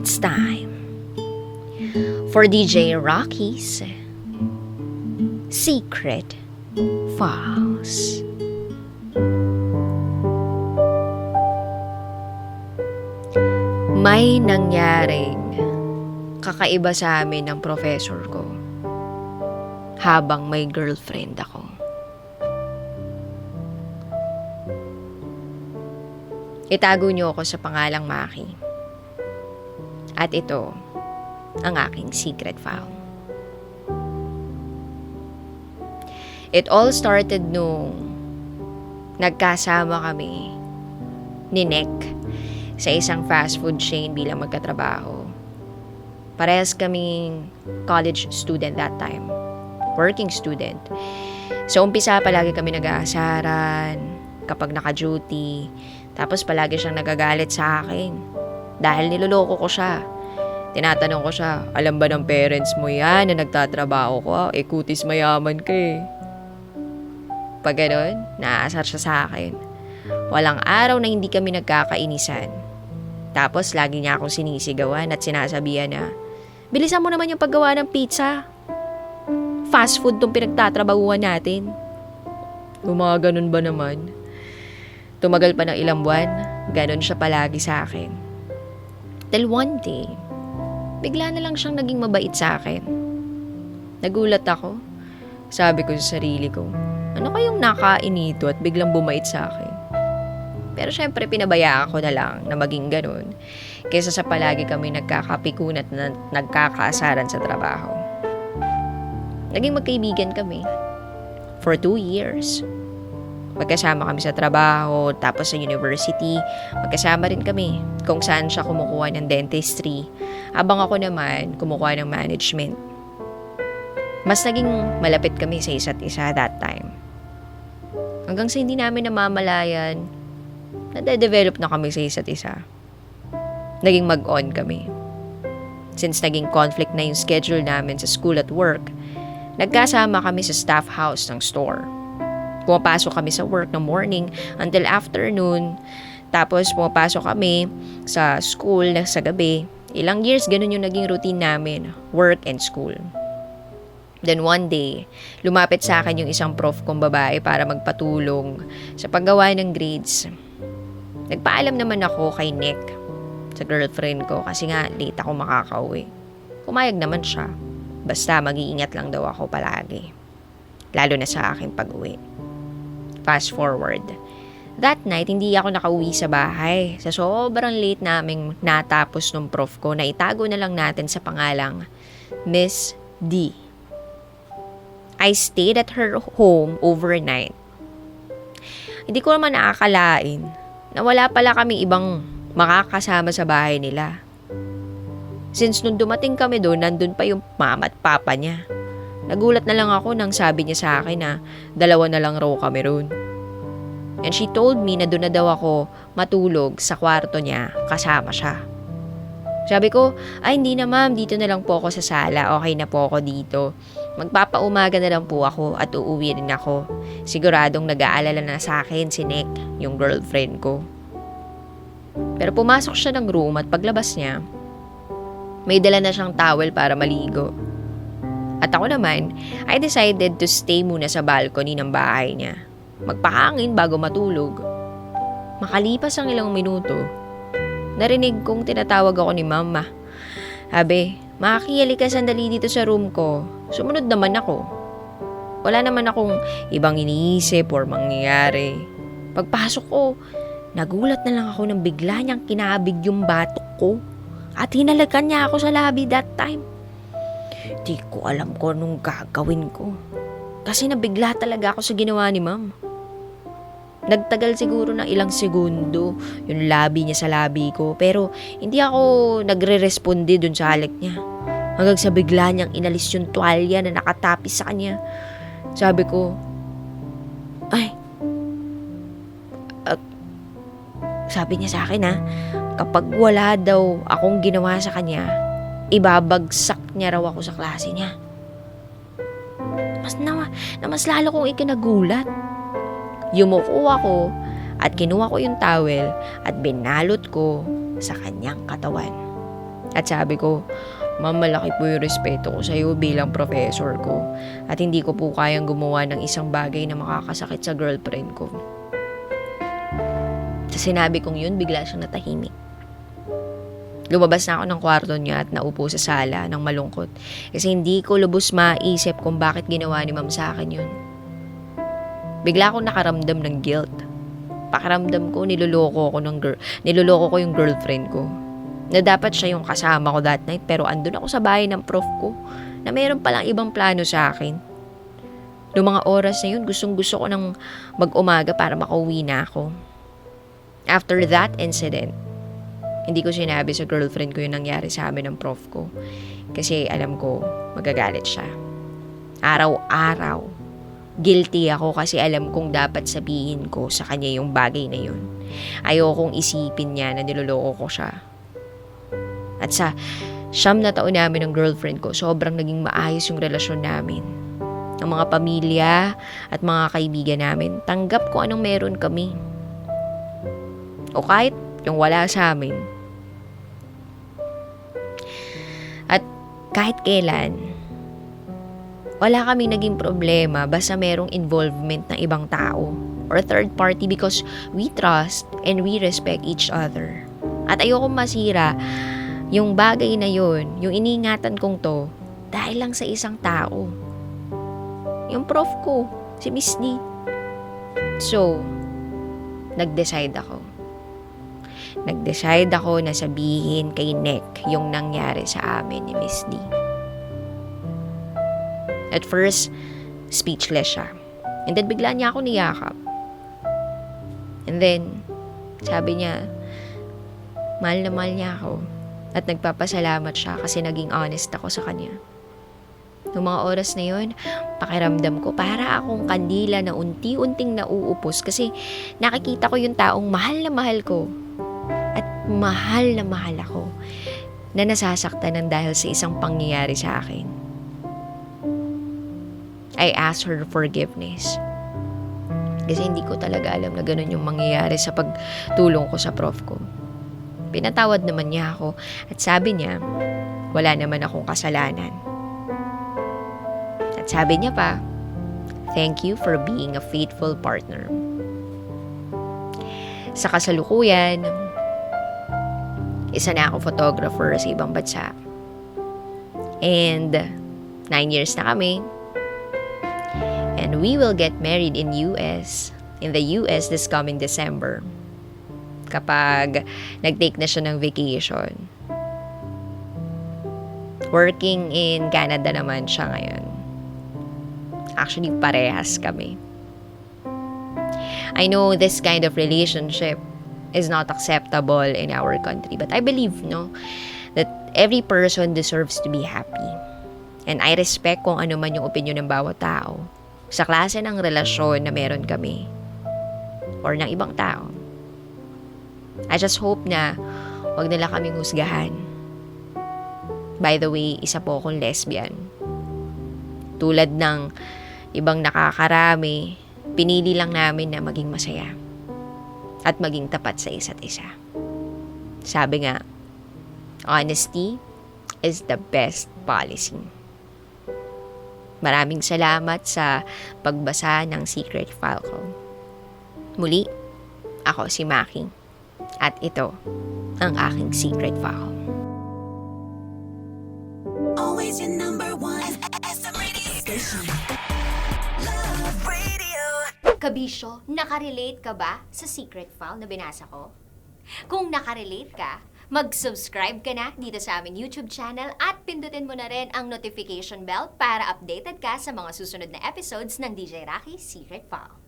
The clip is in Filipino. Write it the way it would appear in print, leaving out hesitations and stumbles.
It's time for DJ Rocky's Secret Files. May nangyaring kakaiba sa amin ng professor ko habang may girlfriend ako. Itago niyo ako sa pangalang Maki. At ito ang aking secret file. It all started nung nagkasama kami ni Nick sa isang fast food chain bilang magkatrabaho. Parehas kaming college student that time. Working student. So umpisa palagi kami nag-aasaran kapag naka-duty. Tapos palagi siyang nagagalit sa akin dahil niloloko ko siya. Tinatanong ko siya, alam ba ng parents mo yan na nagtatrabaho ko? Kutis mayaman ka eh. Pag ganun, naaasar siya sa akin. Walang araw na hindi kami nagkakainisan. Tapos lagi niya akong sinisigawan at sinasabihan na, bilisan mo naman yung paggawa ng pizza. Fast food tong pinagtatrabahuan natin. Ganun ba naman? Tumagal pa ng ilang buwan, ganon siya palagi sa akin. Till one day, bigla na lang siyang naging mabait sa akin. Nagulat ako. Sabi ko sa sarili ko, ano kayong nakain nito at biglang bumait sa akin? Pero syempre pinabayaan ko na lang na maging ganon kaysa sa palagi kami nagkakapikun at nagkakaasaran sa trabaho. Naging magkaibigan kami for 2 years. Magkasama kami sa trabaho, tapos sa university, magkasama rin kami kung saan siya kumukuha ng dentistry, habang ako naman kumukuha ng management. Mas naging malapit kami sa isa't isa that time. Hanggang sa hindi namin namamalayan, nade-develop na kami sa isa't isa. Naging mag-on kami. Since naging conflict na yung schedule namin sa school at work, nagkasama kami sa staff house ng store. Pumapasok kami sa work ng morning until afternoon. Tapos pumapasok kami sa school sa gabi. Ilang years ganun yung naging routine namin, work and school. Then one day, lumapit sa akin yung isang prof kong babae para magpatulong sa paggawa ng grades. Nagpaalam naman ako kay Nick, sa girlfriend ko, kasi nga late ako makakauwi. Pumayag naman siya. Basta mag-iingat lang daw ako palagi. Lalo na sa aking pag-uwi. Fast forward. That night, hindi ako nakauwi sa bahay. Sa sobrang late naming natapos nung prof ko na itago na lang natin sa pangalang Miss D. I stayed at her home overnight. Hindi ko naman nakakalain na wala pala kami ibang makakasama sa bahay nila. Since nung dumating kami doon, nandun pa yung mama at papa niya. Nagulat na lang ako nang sabi niya sa akin na 2 na lang raw kami roon. And she told me na doon na daw ako matulog sa kwarto niya kasama siya. Sabi ko, ay hindi na ma'am, dito na lang po ako sa sala. Okay na po ako dito. Magpapaumaga na lang po ako at uuwi rin ako. Siguradong nag-aalala na sa akin si Nick, yung girlfriend ko. Pero pumasok siya ng room at paglabas niya, may dala na siyang towel para maligo. At ako naman, I decided to stay muna sa balcony ng bahay niya. Magpahangin bago matulog. Makalipas ang ilang minuto, narinig kong tinatawag ako ni mama. Sabi, makakiyali ka sandali dito sa room ko. Sumunod naman ako. Wala naman akong ibang iniisip or mangyayari. Pagpasok ko, nagulat na lang ako nang bigla niyang kinabig yung batok ko. At hinalagan niya ako sa labi that time. Di ko alam ko anong gagawin ko. Kasi nabigla talaga ako sa ginawa ni ma'am. Nagtagal siguro ng ilang segundo yung labi niya sa labi ko. Pero hindi ako nagre-responde dun sa halik niya. Hanggang sa bigla niyang inalis yung tuwalya na nakatapis sa kanya. Sabi ko, sabi niya sa akin kapag wala daw akong ginawa sa kanya, ibabagsak niya raw ako sa klase niya. Mas lalo kong ikinagulat. Yumuko ako at kinuha ko yung towel at binalot ko sa kanyang katawan. At sabi ko, ma'am, malaki po yung respeto ko sa iyo bilang professor ko. At hindi ko po kayang gumawa ng isang bagay na makakasakit sa girlfriend ko. Sa sinabi kong yun, bigla siyang natahimik. Lumabas na ako ng kwarto niya at naupo sa sala ng malungkot. Kasi hindi ko lubos maisip kung bakit ginawa ni ma'am sa akin yun. Bigla akong nakaramdam ng guilt. Pakiramdam ko, niloloko ko yung girlfriend ko. Na dapat siya yung kasama ko that night, pero andun ako sa bahay ng prof ko na mayroon palang ibang plano sa akin. Noong mga oras na yun, gustong-gusto ko nang mag-umaga para makauwi na ako. After that incident, hindi ko sinabi sa girlfriend ko yung nangyari sa amin ng prof ko. Kasi alam ko, magagalit siya. Araw-araw, guilty ako kasi alam kong dapat sabihin ko sa kanya yung bagay na yun. Ayokong isipin niya na niloloko ko siya. At sa 9 na taon namin ng girlfriend ko, sobrang naging maayos yung relasyon namin. Ang mga pamilya at mga kaibigan namin, tanggap ko anong meron kami. O kahit yung wala sa amin. At kahit kailan, wala kaming naging problema basta merong involvement ng ibang tao or third party because we trust and we respect each other. At ayokong masira yung bagay na yun, yung iniingatan kong to, dahil lang sa isang tao. Yung prof ko, si Miss D. So, nag-decide ako na sabihin kay Nick yung nangyari sa amin ni Miss D. At first, speechless siya. And then, bigla niya ako niyakap. And then, sabi niya, mahal na mahal niya ako. At nagpapasalamat siya kasi naging honest ako sa kanya. Noong mga oras na yun, pakiramdam ko para akong kandila na unti-unting nauupos kasi nakikita ko yung taong mahal na mahal ko at mahal na mahal ako na nasasaktan ng dahil sa isang pangyayari sa akin. I asked her forgiveness kasi hindi ko talaga alam na ganun yung mangyayari sa pagtulong ko sa prof ko. Pinatawad naman niya ako at sabi niya, wala naman akong kasalanan. At sabi niya pa, thank you for being a faithful partner. Sa kasalukuyan, isa na ako photographer sa ibang bansa. And 9 years na kami. And we will get married in the US this coming December. Kapag nag-take na siya ng vacation. Working in Canada naman siya ngayon. Actually, parehas kami. I know this kind of relationship is not acceptable in our country, but I believe, that every person deserves to be happy. And I respect kung ano man yung opinion ng bawat tao sa klase ng relasyon na meron kami or ng ibang tao. I just hope na wag nila kaming husgahan. By the way, isa po akong lesbian. Tulad ng ibang nakakarami, pinili lang namin na maging masaya at maging tapat sa isa't isa. Sabi nga, honesty is the best policy. Maraming salamat sa pagbasa ng secret file ko. Muli, ako si Maki. At ito, ang aking secret file. Always your number one SM radio station. Love Radio. Kabisyo, nakarelate ka ba sa secret file na binasa ko? Kung nakarelate ka, mag-subscribe ka na dito sa aming YouTube channel at pindutin mo na rin ang notification bell para updated ka sa mga susunod na episodes ng DJ Rocky Secret File.